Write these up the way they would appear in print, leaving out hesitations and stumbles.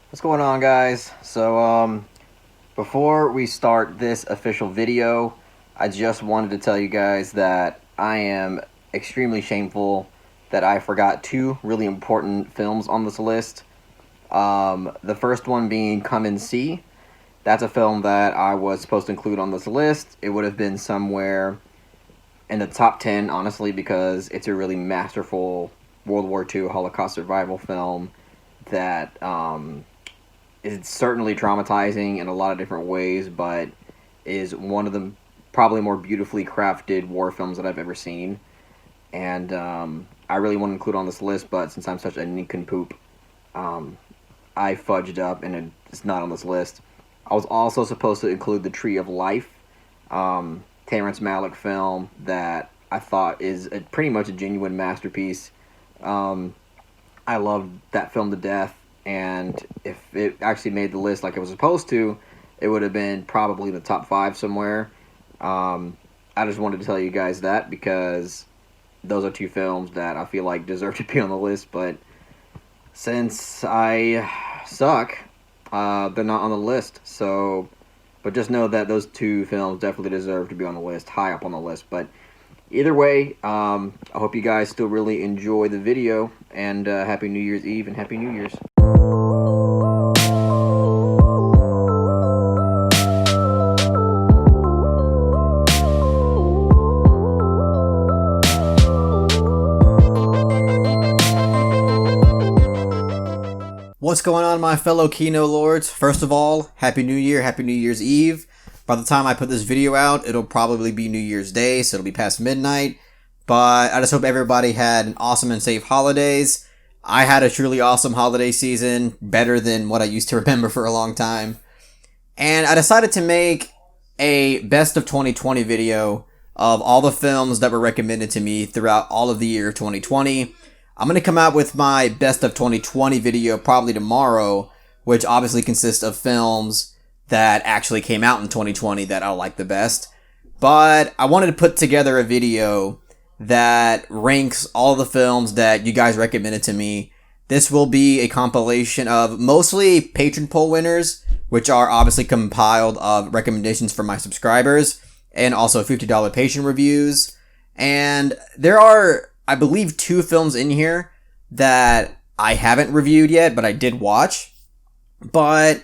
What's going on, guys? Before we start this official video, I just wanted to tell you guys that I am extremely shameful that I forgot two really important films on this list. The first one being Come and See. That's a film that I was supposed to include on this list. It would have been somewhere in the top 10, honestly, because it's a really masterful World War II Holocaust survival film that is certainly traumatizing in a lot of different ways, but is one of the probably more beautifully crafted war films that I've ever seen. And I really want to include on this list, but since I'm such a nincompoop, I fudged up and it's not on this list. I was also supposed to include The Tree of Life, Terrence Malick film that I thought is pretty much a genuine masterpiece. I loved that film to death, and if it actually made the list like it was supposed to, it would have been probably in the top 5 somewhere. I just wanted to tell you guys that because those are two films that I feel like deserve to be on the list, but since I suck, they're not on the list. But just know that those two films definitely deserve to be on the list, high up on the list. But either way, I hope you guys still really enjoy the video, and Happy New Year's Eve and Happy New Year's. What's going on, my fellow Kino Lords? First of all, Happy New Year, Happy New Year's Eve. By the time I put this video out, it'll probably be New Year's Day, so it'll be past midnight. But I just hope everybody had an awesome and safe holidays. I had a truly awesome holiday season, better than what I used to remember for a long time. And I decided to make a best of 2020 video of all the films that were recommended to me throughout all of the year 2020. I'm going to come out with my best of 2020 video probably tomorrow, which obviously consists of films that actually came out in 2020 that I like the best. But I wanted to put together a video that ranks all the films that you guys recommended to me. This will be a compilation of mostly patron poll winners, which are obviously compiled of recommendations from my subscribers, and also $50 patron reviews. And there are, I believe, 2 films in here that I haven't reviewed yet, but I did watch. But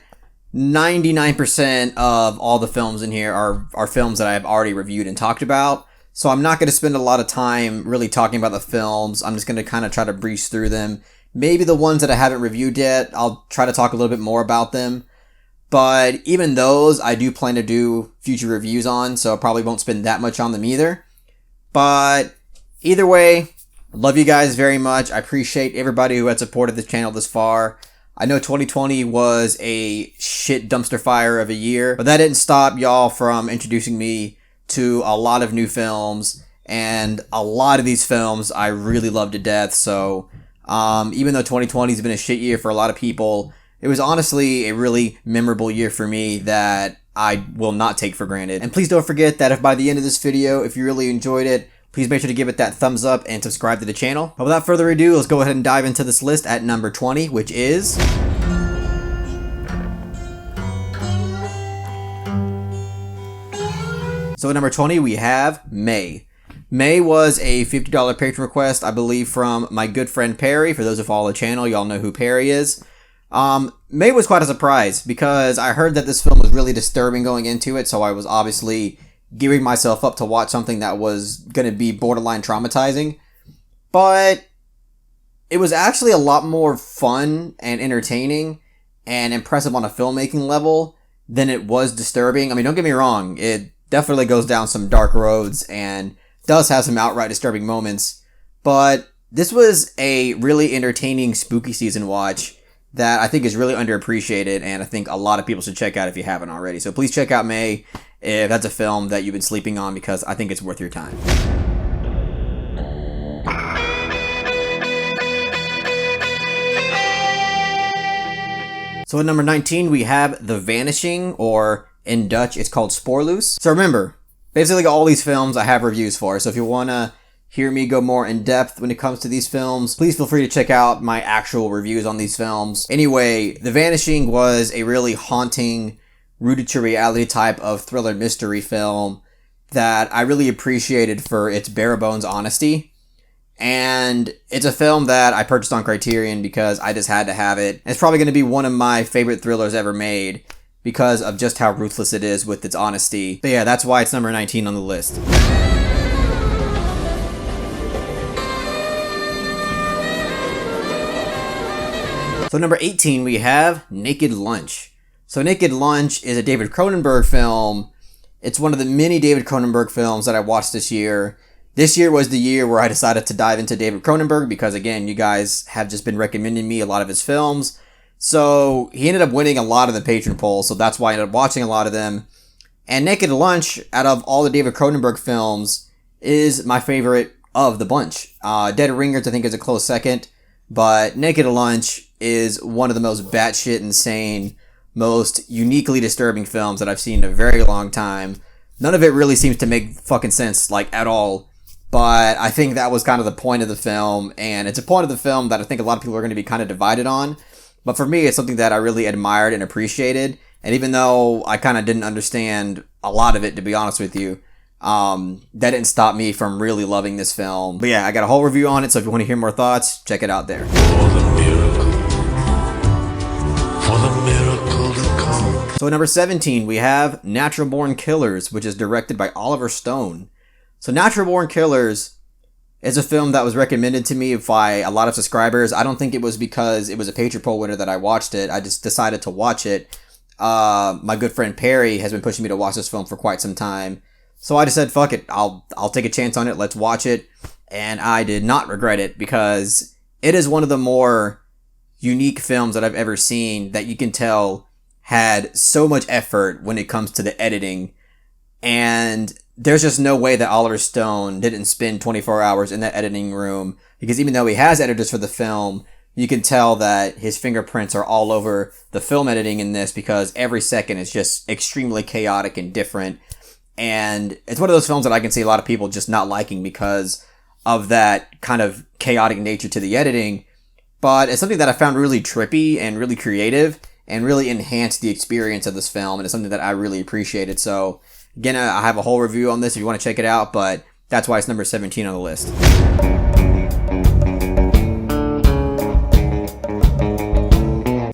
99% of all the films in here are films that I've already reviewed and talked about. So I'm not going to spend a lot of time really talking about the films. I'm just going to kind of try to breeze through them. Maybe the ones that I haven't reviewed yet, I'll try to talk a little bit more about them. But even those, I do plan to do future reviews on, so I probably won't spend that much on them either. But either way, love you guys very much. I appreciate everybody who had supported this channel this far. I know 2020 was a shit dumpster fire of a year, but that didn't stop y'all from introducing me to a lot of new films, and a lot of these films I really love to death. So even though 2020 has been a shit year for a lot of people, it was honestly a really memorable year for me that I will not take for granted. And please don't forget that if by the end of this video, if you really enjoyed it, please make sure to give it that thumbs up and subscribe to the channel. But without further ado, let's go ahead and dive into this list at number 20, which is... So at number 20, we have May. May was a $50 patron request, I believe, from my good friend Perry. For those who follow the channel, y'all know who Perry is. May was quite a surprise because I heard that this film was really disturbing going into it, so I was obviously gearing myself up to watch something that was going to be borderline traumatizing. But it was actually a lot more fun and entertaining and impressive on a filmmaking level than it was disturbing. I mean, don't get me wrong, it definitely goes down some dark roads and does have some outright disturbing moments. But this was a really entertaining spooky season watch that I think is really underappreciated, and I think a lot of people should check out if you haven't already. So please check out May if that's a film that you've been sleeping on, because I think it's worth your time. So at number 19, we have The Vanishing, or in Dutch, it's called Spoorloos. So remember, basically all these films I have reviews for, so if you want to hear me go more in depth when it comes to these films, please feel free to check out my actual reviews on these films. Anyway, The Vanishing was a really haunting, rooted to reality type of thriller mystery film that I really appreciated for its bare bones honesty. And it's a film that I purchased on Criterion because I just had to have it. It's probably going to be one of my favorite thrillers ever made because of just how ruthless it is with its honesty. But yeah, that's why it's number 19 on the list. So number 18, we have Naked Lunch. So Naked Lunch is a David Cronenberg film. It's one of the many David Cronenberg films that I watched this year. This year was the year where I decided to dive into David Cronenberg because, again, you guys have just been recommending me a lot of his films. So he ended up winning a lot of the patron polls, so that's why I ended up watching a lot of them. And Naked Lunch, out of all the David Cronenberg films, is my favorite of the bunch. Dead Ringers, I think, is a close second. But Naked Lunch is one of the most batshit insane, most uniquely disturbing films that I've seen in a very long time. None of it really seems to make fucking sense, like, at all. But I think that was kind of the point of the film, and it's a point of the film that I think a lot of people are going to be kind of divided on. But for me, it's something that I really admired and appreciated. And even though I kind of didn't understand a lot of it, to be honest with you, that didn't stop me from really loving this film. But yeah, I got a whole review on it, so if you want to hear more thoughts, check it out there. For the miracle to come. So at number 17, we have Natural Born Killers, which is directed by Oliver Stone. So Natural Born Killers is a film that was recommended to me by a lot of subscribers. I don't think it was because it was a Patreon poll winner that I watched it. I just decided to watch it. My good friend Perry has been pushing me to watch this film for quite some time. So I just said, fuck it, I'll take a chance on it, let's watch it. And I did not regret it because it is one of the more unique films that I've ever seen that you can tell had so much effort when it comes to the editing. And there's just no way that Oliver Stone didn't spend 24 hours in that editing room, because even though he has editors for the film, you can tell that his fingerprints are all over the film editing in this because every second is just extremely chaotic and different. And it's one of those films that I can see a lot of people just not liking because of that kind of chaotic nature to the editing. But it's something that I found really trippy and really creative and really enhanced the experience of this film. And it's something that I really appreciated. So again, I have a whole review on this if you want to check it out, but that's why it's number 17 on the list.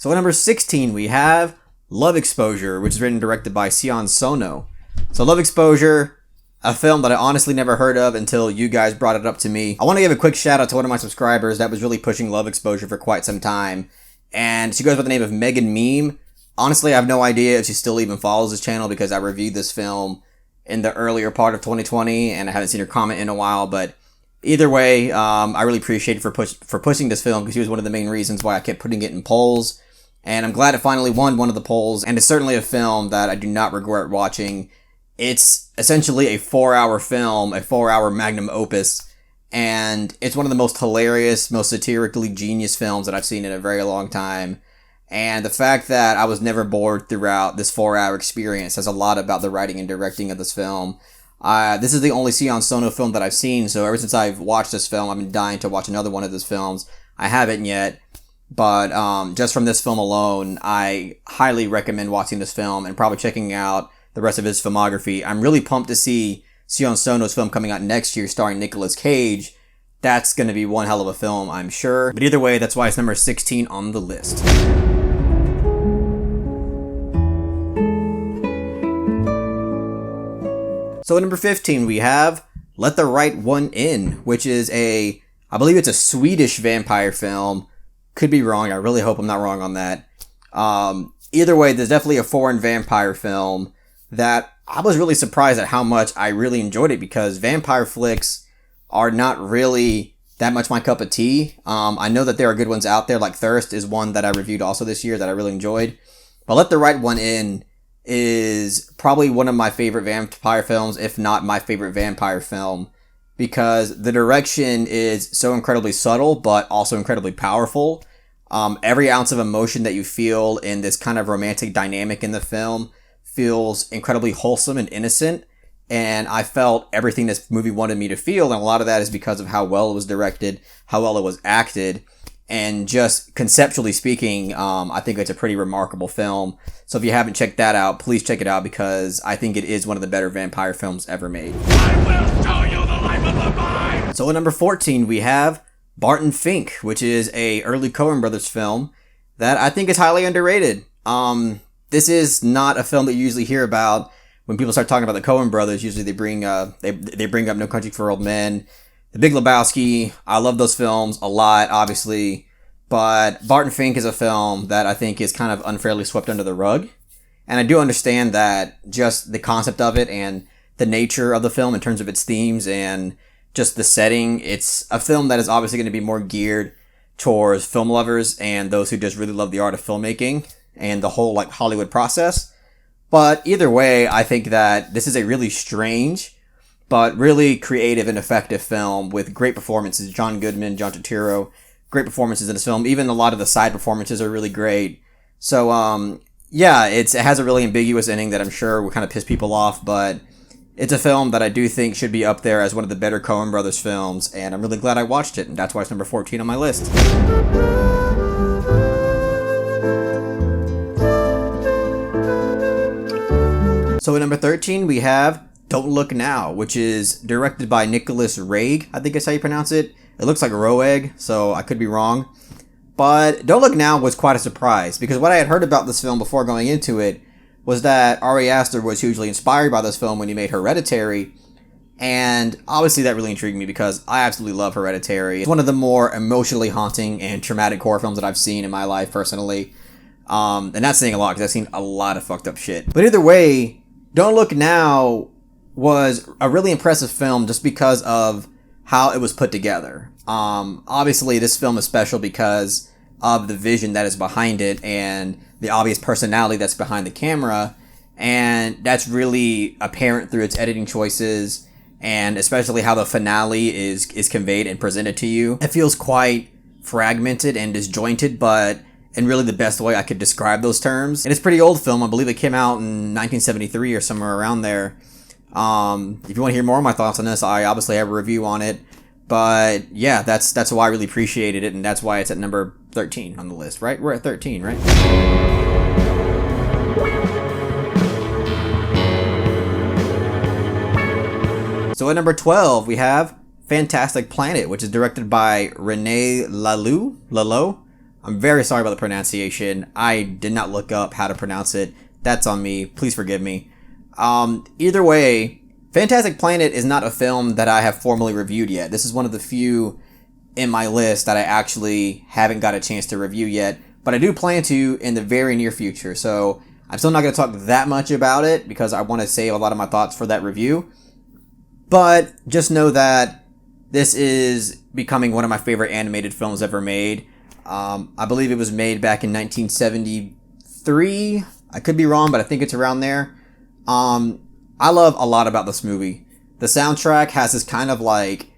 So at number 16, we have Love Exposure, which is written and directed by Sion Sono. So Love Exposure, a film that I honestly never heard of until you guys brought it up to me. I want to give a quick shout out to one of my subscribers that was really pushing Love Exposure for quite some time. And she goes by the name of Megan Meme. Honestly, I have no idea if she still even follows this channel because I reviewed this film in the earlier part of 2020 and I haven't seen her comment in a while. But either way, I really appreciate her for pushing this film because she was one of the main reasons why I kept putting it in polls. And I'm glad it finally won one of the polls. And it's certainly a film that I do not regret watching. It's essentially a 4-hour film, a 4-hour magnum opus. And it's one of the most hilarious, most satirically genius films that I've seen in a very long time. And the fact that I was never bored throughout this 4-hour experience says a lot about the writing and directing of this film. This is the only Sion Sono film that I've seen, so ever since I've watched this film, I've been dying to watch another one of his films. I haven't yet, but just from this film alone, I highly recommend watching this film and probably checking out the rest of his filmography. I'm really pumped to see Sion Sono's film coming out next year starring Nicolas Cage. That's going to be one hell of a film, I'm sure. But either way, that's why it's number 16 on the list. So at number 15, we have Let the Right One In, which is I believe it's a Swedish vampire film. Could be wrong. I really hope I'm not wrong on that. Either way, there's definitely a foreign vampire film that I was really surprised at how much I really enjoyed it because vampire flicks are not really that much my cup of tea. I know that there are good ones out there, like Thirst is one that I reviewed also this year that I really enjoyed. But Let the Right One In is probably one of my favorite vampire films, if not my favorite vampire film, because the direction is so incredibly subtle, but also incredibly powerful. Every ounce of emotion that you feel in this kind of romantic dynamic in the film feels incredibly wholesome and innocent. and I felt everything this movie wanted me to feel, and a lot of that is because of how well it was directed, how well it was acted, and just conceptually speaking, I think it's a pretty remarkable film. So if you haven't checked that out, please check it out, because I think it is one of the better vampire films ever made. I will show you the life of the mind! So at number 14, we have Barton Fink, which is a early Coen Brothers film that I think is highly underrated. This is not a film that you usually hear about when people start talking about the Coen Brothers. Usually they bring up No Country for Old Men, The Big Lebowski. I love those films a lot, obviously. But Barton Fink is a film that I think is kind of unfairly swept under the rug. And I do understand that just the concept of it and the nature of the film in terms of its themes and just the setting, it's a film that is obviously going to be more geared towards film lovers and those who just really love the art of filmmaking and the whole like Hollywood process. But either way, I think that this is a really strange but really creative and effective film with great performances. John Goodman, John Turturro, great performances in this film. Even a lot of the side performances are really great. So, yeah, it has a really ambiguous ending that I'm sure will kind of piss people off, but it's a film that I do think should be up there as one of the better Coen Brothers films, and I'm really glad I watched it, and that's why it's number 14 on my list. So at number 13, we have Don't Look Now, which is directed by Nicholas Roeg, I think is how you pronounce it. It looks like Roeg, so I could be wrong. But Don't Look Now was quite a surprise, because what I had heard about this film before going into it was that Ari Aster was hugely inspired by this film when he made Hereditary, and obviously that really intrigued me because I absolutely love Hereditary. It's one of the more emotionally haunting and traumatic horror films that I've seen in my life personally. And that's saying a lot because I've seen a lot of fucked up shit. But either way, Don't Look Now was a really impressive film just because of how it was put together. Obviously this film is special because of the vision that is behind it and the obvious personality that's behind the camera, and that's really apparent through its editing choices and especially how the finale is conveyed and presented to you. It feels quite fragmented and disjointed, but in really the best way I could describe those terms. And it's a pretty old film. I believe it came out in 1973 or somewhere around there. If you want to hear more of my thoughts on this, I obviously have a review on it. But yeah, that's why I really appreciated it, and that's why it's at number 13 on the list, right? We're at 13, right? So at number 12, we have Fantastic Planet, which is directed by René Laloux. I'm very sorry about the pronunciation. I did not look up how to pronounce it. That's on me. Please forgive me. Either way, Fantastic Planet is not a film that I have formally reviewed yet. This is one of the few in my list that I actually haven't got a chance to review yet, but I do plan to in the very near future. So I'm still not going to talk that much about it because I want to save a lot of my thoughts for that review. But just know that this is becoming one of my favorite animated films ever made. I believe it was made back in 1973. I could be wrong, but I think it's around there. I love a lot about this movie. The soundtrack has this kind of like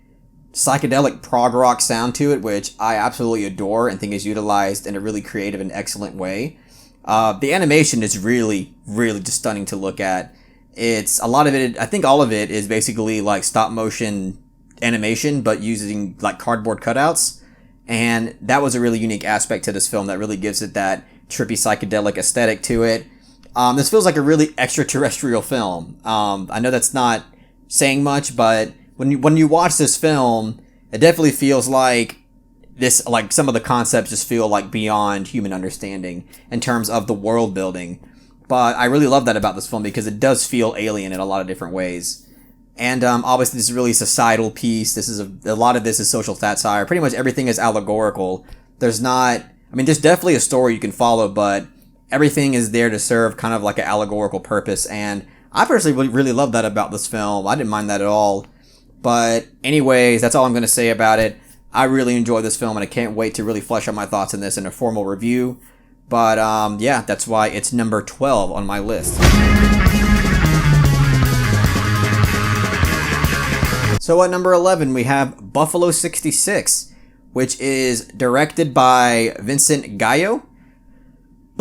psychedelic prog rock sound to it, which I absolutely adore and think is utilized in a really creative and excellent way. The animation is really, really just stunning to look at. It's a lot of it, I think all of it is basically like stop motion animation, but using like cardboard cutouts. And that was a really unique aspect to this film that really gives it that trippy psychedelic aesthetic to it. This feels like a really extraterrestrial film. I know that's not saying much, but when you watch this film, it definitely feels like this, like some of the concepts just feel like beyond human understanding in terms of the world building. But I really love that about this film because it does feel alien in a lot of different ways. And obviously this is really a societal piece. This is a lot of this is social satire. Pretty much everything is allegorical. There's definitely a story you can follow, but everything is there to serve kind of like an allegorical purpose, and I personally really love that about this film. I didn't mind that at all. But anyways, that's all I'm going to say about it. I really enjoy this film, and I can't wait to really flesh out my thoughts on this in a formal review. But yeah, that's why it's number 12 on my list. So at number 11, we have Buffalo 66, which is directed by Vincent Gallo.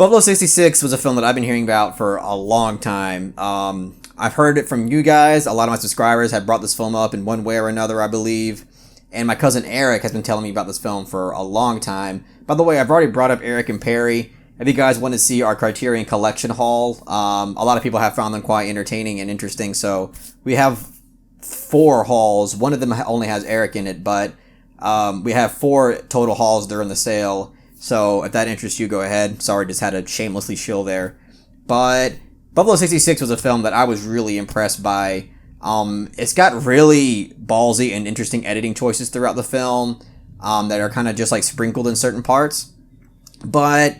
Buffalo 66 was a film that I've been hearing about for a long time. I've heard it from you guys. A lot of my subscribers have brought this film up in one way or another, I believe. And my cousin Eric has been telling me about this film for a long time. By the way, I've already brought up Eric and Perry. If you guys want to see our Criterion Collection haul, a lot of people have found them quite entertaining and interesting. So we have 4 hauls. One of them only has Eric in it, but we have 4 total hauls during the sale. So if that interests you, go ahead. Sorry, just had to shamelessly shill there. But Buffalo 66 was a film that I was really impressed by. It's got really ballsy and interesting editing choices throughout the film that are kind of just like sprinkled in certain parts. But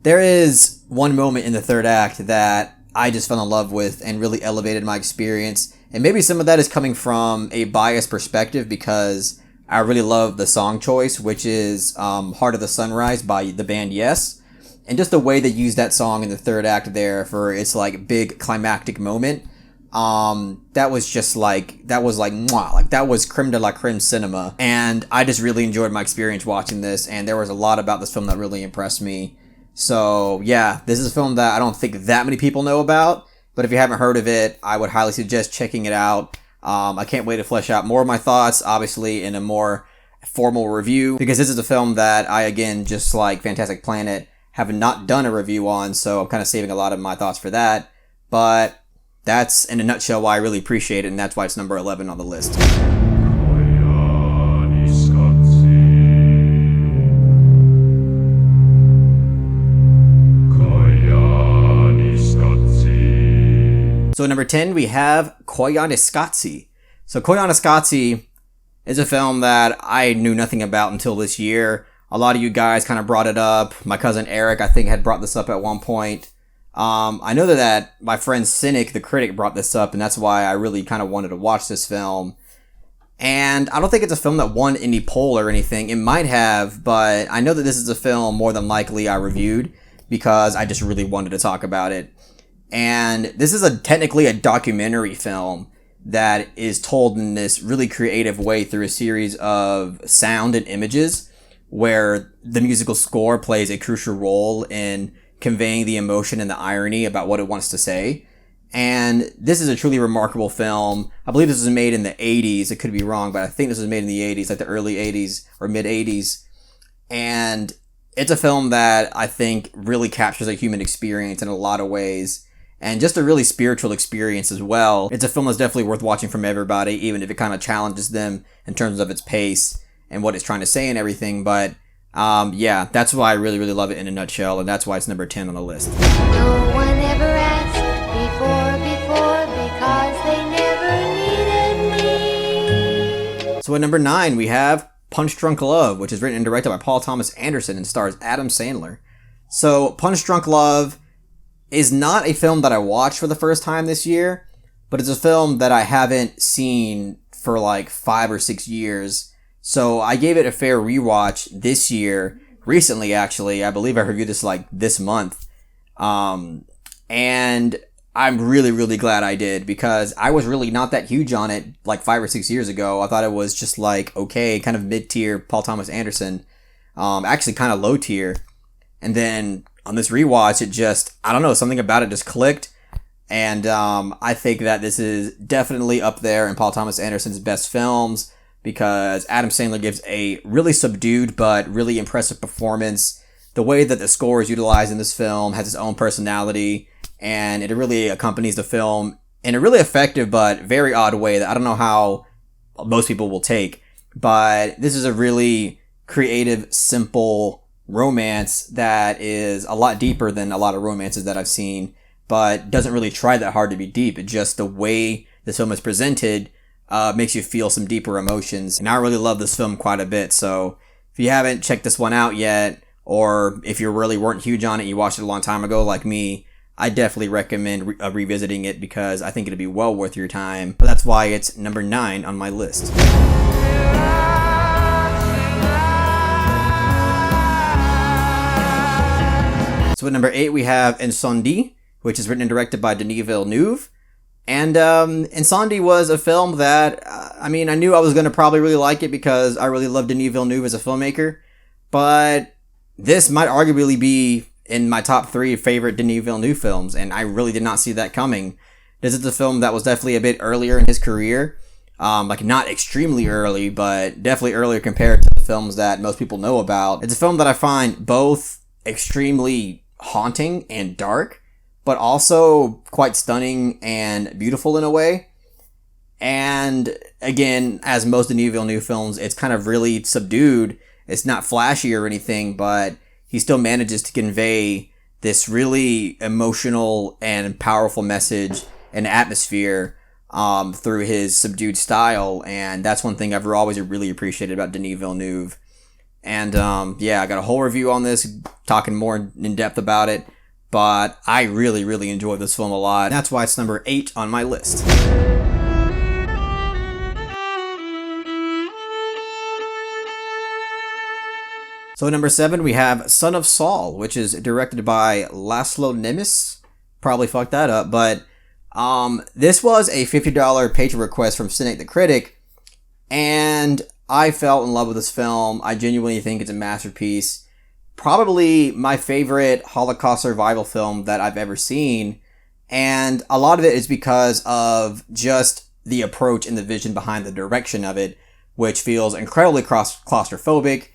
there is one moment in the third act that I just fell in love with and really elevated my experience. And maybe some of that is coming from a biased perspective because I really love the song choice, which is Heart of the Sunrise by the band Yes. And just the way they use that song in the third act there for its like big climactic moment. That was just like, that was like, mwah, like that was creme de la creme cinema. And I just really enjoyed my experience watching this. And there was a lot about this film that really impressed me. So yeah, this is a film that I don't think that many people know about. But if you haven't heard of it, I would highly suggest checking it out. I can't wait to flesh out more of my thoughts, obviously, in a more formal review, because this is a film that I, again, just like Fantastic Planet, have not done a review on, so I'm kind of saving a lot of my thoughts for that. But that's, in a nutshell, why I really appreciate it, and that's why it's number 11 on the list. So at number 10, we have Koyanascotsie. So Koyanascotsie is a film that I knew nothing about until this year. A lot of you guys kind of brought it up. My cousin Eric, I think, had brought this up at one point. I know that my friend Cynic, the critic, brought this up, and that's why I really kind of wanted to watch this film. And I don't think it's a film that won any poll or anything. It might have, but I know that this is a film more than likely I reviewed because I just really wanted to talk about it. And this is technically a documentary film that is told in this really creative way through a series of sound and images where the musical score plays a crucial role in conveying the emotion and the irony about what it wants to say. And this is a truly remarkable film. I believe this was made in the 80s. It could be wrong, but I think this was made in the 80s, like the early 80s or mid 80s. And it's a film that I think really captures a human experience in a lot of ways. And just a really spiritual experience as well. It's a film that's definitely worth watching from everybody, even if it kind of challenges them in terms of its pace and what it's trying to say and everything. But yeah, that's why I really, really love it in a nutshell, and that's why it's number 10 on the list. No one ever asked before because they never needed me. So at number 9, we have Punch Drunk Love, which is written and directed by Paul Thomas Anderson and stars Adam Sandler. So Punch Drunk Love is not a film that I watched for the first time this year, but it's a film that I haven't seen for like 5 or 6 years. So I gave it a fair rewatch this year, recently actually. I believe I reviewed this like this month. And I'm really, really glad I did because I was really not that huge on it like 5 or 6 years ago. I thought it was just like, okay, kind of mid-tier Paul Thomas Anderson. Actually kind of low tier. And then on this rewatch, it just, I don't know, something about it just clicked. And I think that this is definitely up there in Paul Thomas Anderson's best films because Adam Sandler gives a really subdued but really impressive performance. The way that the score is utilized in this film has its own personality, and it really accompanies the film in a really effective but very odd way that I don't know how most people will take. But this is a really creative, simple romance that is a lot deeper than a lot of romances that I've seen, but doesn't really try that hard to be deep. It just, the way this film is presented makes you feel some deeper emotions. And I really love this film quite a bit. So if you haven't checked this one out yet, or if you really weren't huge on it, you watched it a long time ago like me, I definitely recommend revisiting it because I think it'd be well worth your time. But that's why it's number 9 on my list. So at number 8, we have Incendie, which is written and directed by Denis Villeneuve. And Incendie was a film that, I knew I was going to probably really like it because I really love Denis Villeneuve as a filmmaker. But this might arguably be in my top 3 favorite Denis Villeneuve films, and I really did not see that coming. This is a film that was definitely a bit earlier in his career. Like, not extremely early, but definitely earlier compared to the films that most people know about. It's a film that I find both extremely haunting and dark, but also quite stunning and beautiful in a way. And again, as most Denis Villeneuve films, it's kind of really subdued. It's not flashy or anything, but he still manages to convey this really emotional and powerful message and atmosphere through his subdued style. And that's one thing I've always really appreciated about Denis Villeneuve. And yeah, I got a whole review on this, talking more in depth about it. But I really, really enjoyed this film a lot. That's why it's number 8 on my list. So at number 7, we have Son of Saul, which is directed by Laszlo Nemes. Probably fucked that up, but this was a $50 patron request from Cynic the Critic, and I fell in love with this film. I genuinely think it's a masterpiece. Probably my favorite Holocaust survival film that I've ever seen, and a lot of it is because of just the approach and the vision behind the direction of it, which feels incredibly claustrophobic.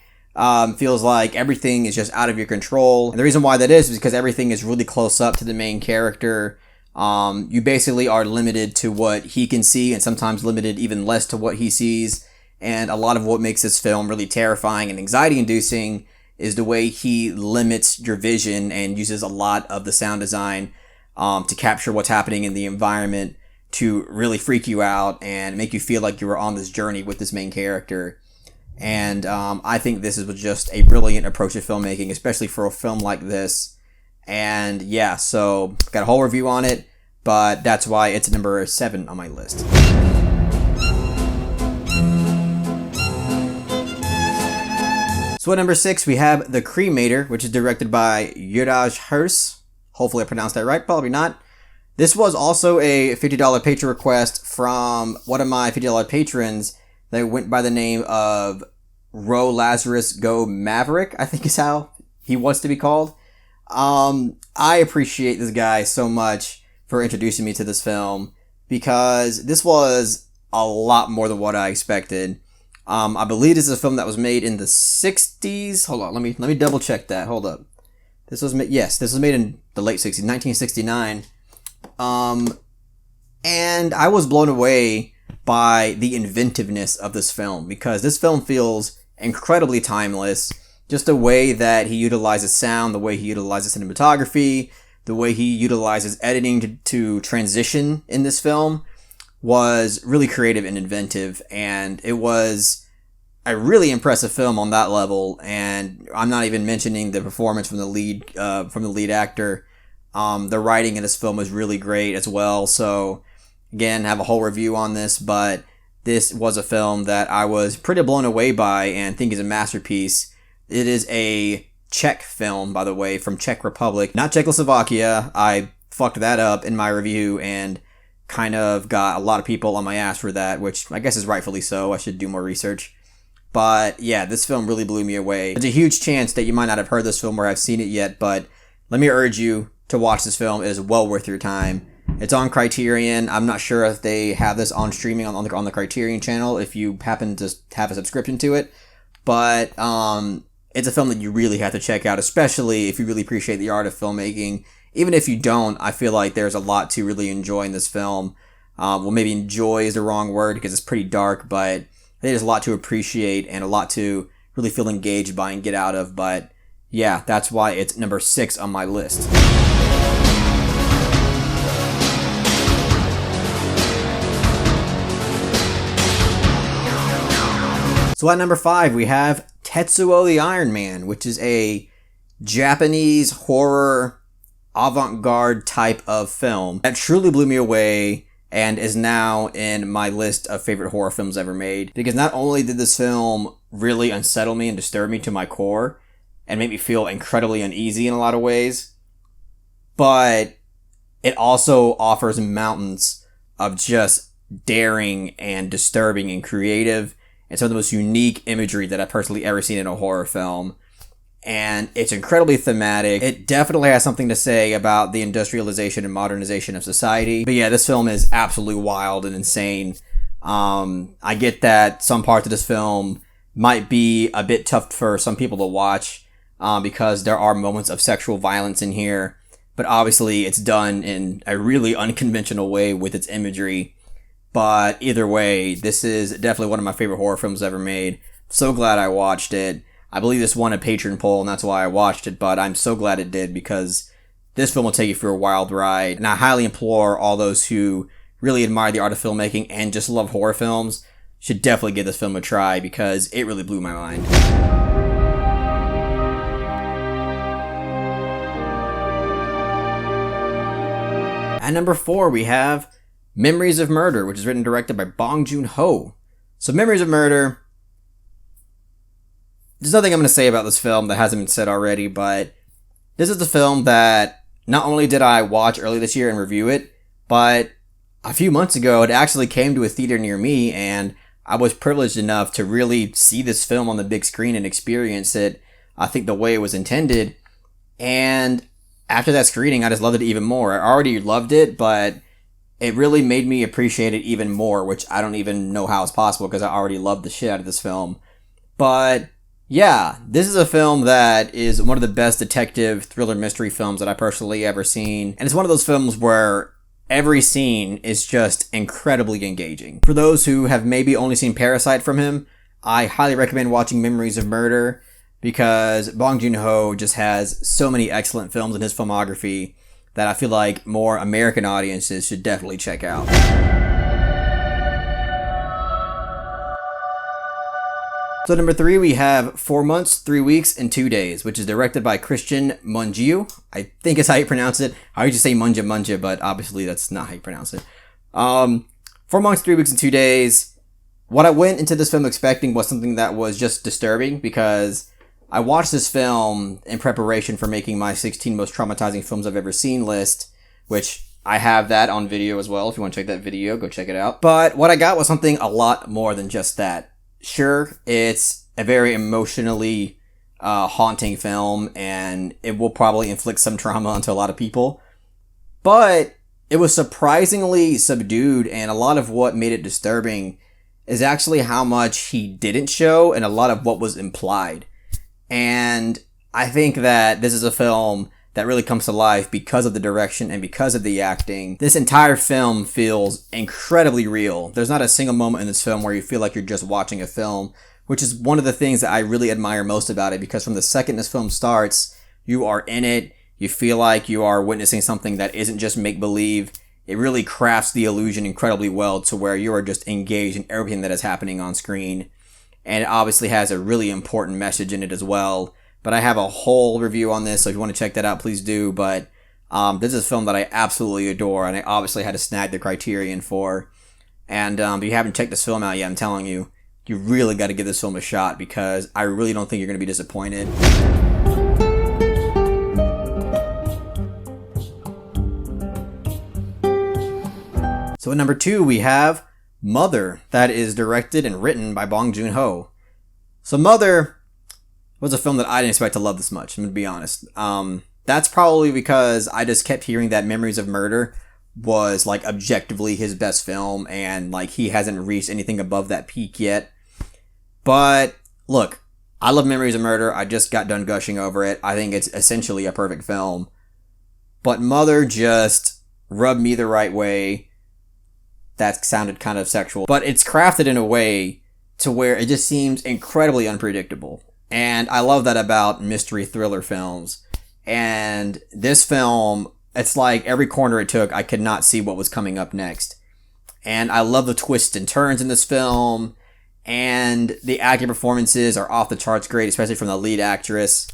Feels like everything is just out of your control. And the reason why that is because everything is really close up to the main character. You basically are limited to what he can see, and sometimes limited even less to what he sees. And a lot of what makes this film really terrifying and anxiety-inducing is the way he limits your vision and uses a lot of the sound design to capture what's happening in the environment to really freak you out and make you feel like you were on this journey with this main character. And I think this was just a brilliant approach to filmmaking, especially for a film like this. And yeah, so got a whole review on it, but that's why it's number 7 on my list. So at number 6, we have The Cremator, which is directed by Juraj Hers. Hopefully I pronounced that right, probably not. This was also a $50 patron request from one of my $50 patrons that went by the name of Ro Lazarus Go Maverick, I think is how he wants to be called. I appreciate this guy so much for introducing me to this film, because this was a lot more than what I expected. I believe this is a film that was made in the 60s. Hold on, let me double check that. Hold up. This was made in the late 60s, 1969. And I was blown away by the inventiveness of this film, because this film feels incredibly timeless. Just the way that he utilizes sound, the way he utilizes cinematography, the way he utilizes editing to transition in this film was really creative and inventive, and it was a really impressive film on that level. And I'm not even mentioning the performance from the lead actor. The writing in this film was really great as well. So again, have a whole review on this, but this was a film that I was pretty blown away by and think is a masterpiece. It is a Czech film, by the way, from Czech Republic, not Czechoslovakia. I fucked that up in my review and kind of got a lot of people on my ass for that, which I guess is rightfully so. I should do more research. But yeah, this film really blew me away. There's a huge chance that you might not have heard this film or have seen it yet, but let me urge you to watch this film. It is well worth your time. It's on Criterion. I'm not sure if they have this on streaming on the Criterion channel, if you happen to have a subscription to it. But it's a film that you really have to check out, especially if you really appreciate the art of filmmaking. Even if you don't, I feel like there's a lot to really enjoy in this film. Well, maybe enjoy is the wrong word because it's pretty dark, but I think there's a lot to appreciate and a lot to really feel engaged by and get out of. But yeah, that's why it's number 6 on my list. So at number 5, we have Tetsuo The Iron Man, which is a Japanese horror avant-garde type of film that truly blew me away and is now in my list of favorite horror films ever made. Because not only did this film really unsettle me and disturb me to my core and make me feel incredibly uneasy in a lot of ways, but it also offers mountains of just daring and disturbing and creative and some of the most unique imagery that I've personally ever seen in a horror film. and it's incredibly thematic. It definitely has something to say about the industrialization and modernization of society. But yeah, this film is absolutely wild and insane. I get that some parts of this film might be a bit tough for some people to watch, because there are moments of sexual violence in here, but obviously it's done in a really unconventional way with its imagery. But either way, this is definitely one of my favorite horror films ever made. So glad I watched it. I believe this won a patron poll, and that's why I watched it, but I'm so glad it did, because this film will take you for a wild ride. And I highly implore all those who really admire the art of filmmaking and just love horror films should definitely give this film a try, because it really blew my mind. At number 4, we have Memories of Murder, which is written and directed by Bong Joon-ho. So Memories of Murder, there's nothing I'm going to say about this film that hasn't been said already, but this is the film that not only did I watch early this year and review it, but a few months ago it actually came to a theater near me, and I was privileged enough to really see this film on the big screen and experience it, I think, the way it was intended. And after that screening, I just loved it even more. I already loved it, but it really made me appreciate it even more, which I don't even know how it's possible, because I already loved the shit out of this film. But yeah, this is a film that is one of the best detective thriller mystery films that I personally ever seen. And it's one of those films where every scene is just incredibly engaging. For those who have maybe only seen Parasite from him, I highly recommend watching Memories of Murder, because Bong Joon-ho just has so many excellent films in his filmography that I feel like more American audiences should definitely check out. So number 3, we have 4 months, 3 weeks, and 2 days, which is directed by Christian Mungiu. I think is how you pronounce it. I usually say Munja, but obviously that's not how you pronounce it. 4 months, 3 weeks, and 2 days. What I went into this film expecting was something that was just disturbing, because I watched this film in preparation for making my 16 most traumatizing films I've ever seen list, which I have that on video as well. If you want to check that video, go check it out. But what I got was something a lot more than just that. Sure, it's a very emotionally haunting film, and it will probably inflict some trauma onto a lot of people. But it was surprisingly subdued, and a lot of what made it disturbing is actually how much he didn't show and a lot of what was implied. And I think that this is a film that really comes to life because of the direction and because of the acting. This entire film feels incredibly real. There's not a single moment in this film where you feel like you're just watching a film, which is one of the things that I really admire most about it, because from the second this film starts, you are in it. You feel like you are witnessing something that isn't just make-believe. It really crafts the illusion incredibly well to where you are just engaged in everything that is happening on screen. And it obviously has a really important message in it as well. But I have a whole review on this, so if you want to check that out, please do. But this is a film that I absolutely adore, and I obviously had to snag the Criterion for. And if you haven't checked this film out yet, I'm telling you, you really got to give this film a shot, because I really don't think you're going to be disappointed. So at number 2, we have Mother, that is directed and written by Bong Joon-ho. So Mother was a film that I didn't expect to love this much, I'm going to be honest. That's probably because I just kept hearing that Memories of Murder was like objectively his best film, and like he hasn't reached anything above that peak yet. But look, I love Memories of Murder. I just got done gushing over it. I think it's essentially a perfect film. But Mother just rubbed me the right way. That sounded kind of sexual. But it's crafted in a way to where it just seems incredibly unpredictable. And I love that about mystery thriller films. And this film, it's like every corner it took, I could not see what was coming up next. And I love the twists and turns in this film. And the acting performances are off the charts great, especially from the lead actress.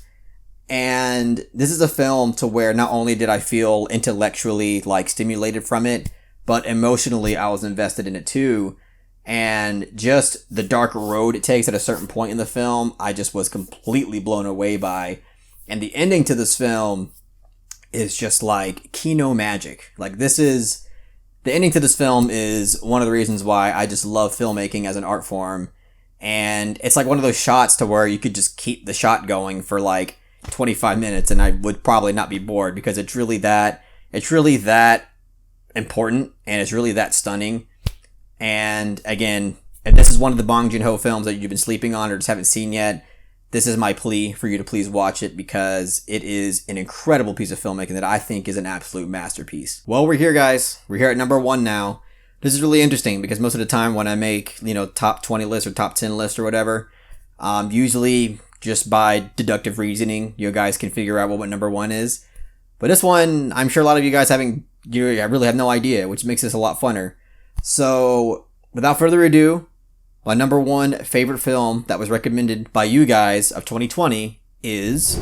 And this is a film to where not only did I feel intellectually like stimulated from it, but emotionally I was invested in it too. And just the dark road it takes at a certain point in the film, I just was completely blown away by. And the ending to this film is just like Kino magic. Like the ending to this film is one of the reasons why I just love filmmaking as an art form. And it's like one of those shots to where you could just keep the shot going for like 25 minutes and I would probably not be bored, because it's really that important and it's really that stunning. And again, if this is one of the Bong Joon-ho films that you've been sleeping on or just haven't seen yet, this is my plea for you to please watch it, because it is an incredible piece of filmmaking that I think is an absolute masterpiece. Well, we're here, guys. We're here at number 1 now. This is really interesting because most of the time when I make, top 20 lists or top 10 lists or whatever, usually just by deductive reasoning, you guys can figure out what number 1 is. But this one, I'm sure a lot of you guys I really have no idea, which makes this a lot funner. So, without further ado, my number 1 favorite film that was recommended by you guys of 2020 is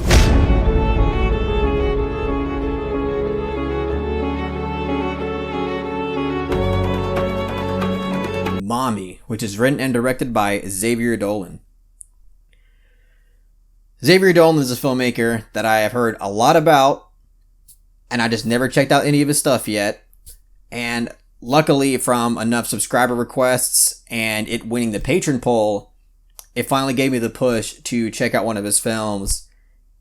Mommy, which is written and directed by Xavier Dolan. Xavier Dolan is a filmmaker that I have heard a lot about, and I just never checked out any of his stuff yet. And luckily, from enough subscriber requests and it winning the patron poll, it finally gave me the push to check out one of his films.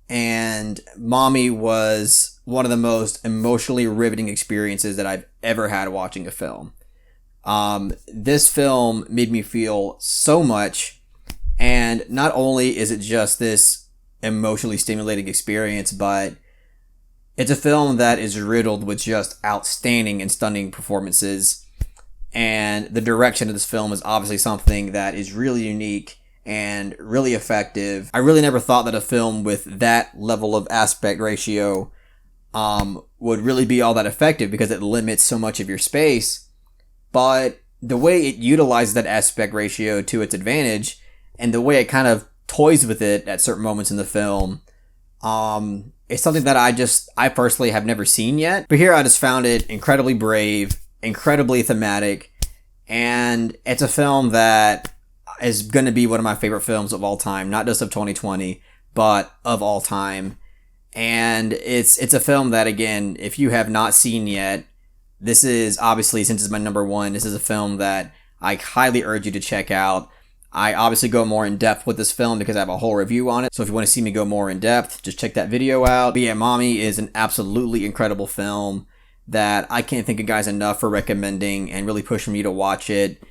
And Mommy was one of the most emotionally riveting experiences that I've ever had watching a film. This film made me feel so much, and not only is it just this emotionally stimulating experience, but it's a film that is riddled with just outstanding and stunning performances, and the direction of this film is obviously something that is really unique and really effective. I really never thought that a film with that level of aspect ratio would really be all that effective, because it limits so much of your space. But the way it utilizes that aspect ratio to its advantage, and the way it kind of toys with it at certain moments in the film, it's something that I personally have never seen yet. But here I just found it incredibly brave, incredibly thematic, and it's a film that is going to be one of my favorite films of all time, not just of 2020, but of all time. And it's a film that, again, if you have not seen yet, this is obviously, since it's my number 1, this is a film that I highly urge you to check out. I obviously go more in depth with this film because I have a whole review on it. So if you want to see me go more in depth, just check that video out. But yeah, Mommy is an absolutely incredible film that I can't thank you guys enough for recommending and really pushing me to watch it.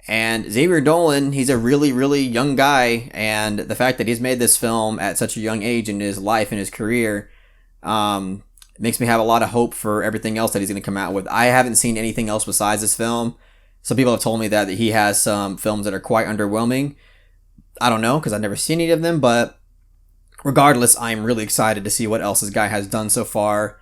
And Xavier Dolan, he's a really, really young guy. And the fact that he's made this film at such a young age in his life and his career, makes me have a lot of hope for everything else that he's going to come out with. I haven't seen anything else besides this film. Some people have told me that he has some films that are quite underwhelming. I don't know, because I've never seen any of them, but regardless, I'm really excited to see what else this guy has done so far.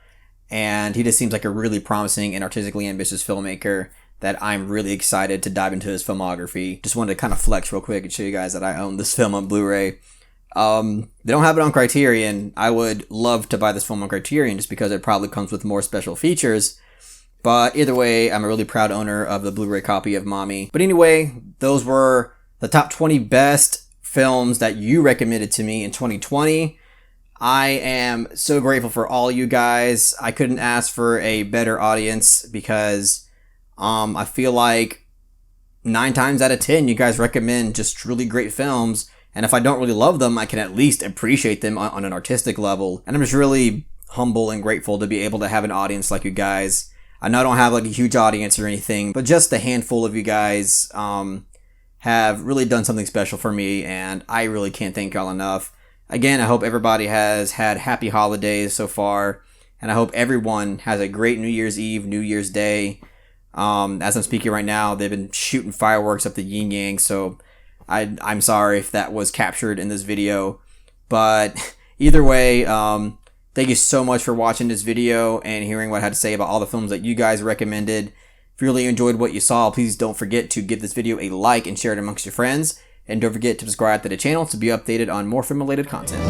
And he just seems like a really promising and artistically ambitious filmmaker that I'm really excited to dive into his filmography. Just wanted to kind of flex real quick and show you guys that I own this film on Blu-ray. They don't have it on Criterion. I would love to buy this film on Criterion just because it probably comes with more special features. But either way, I'm a really proud owner of the Blu-ray copy of Mommy. But anyway, those were the top 20 best films that you recommended to me in 2020. I am so grateful for all you guys. I couldn't ask for a better audience because I feel like 9 times out of 10 you guys recommend just truly great films. And if I don't really love them, I can at least appreciate them on an artistic level. And I'm just really humble and grateful to be able to have an audience like you guys. I know I don't have like a huge audience or anything, but just a handful of you guys have really done something special for me, and I really can't thank y'all enough. Again, I hope everybody has had happy holidays so far, and I hope everyone has a great New Year's Eve, New Year's Day. As I'm speaking right now, they've been shooting fireworks up the yin yang, so I'm sorry if that was captured in this video, but either way, thank you so much for watching this video and hearing what I had to say about all the films that you guys recommended. If you really enjoyed what you saw, please don't forget to give this video a like and share it amongst your friends, and don't forget to subscribe to the channel to be updated on more film-related content.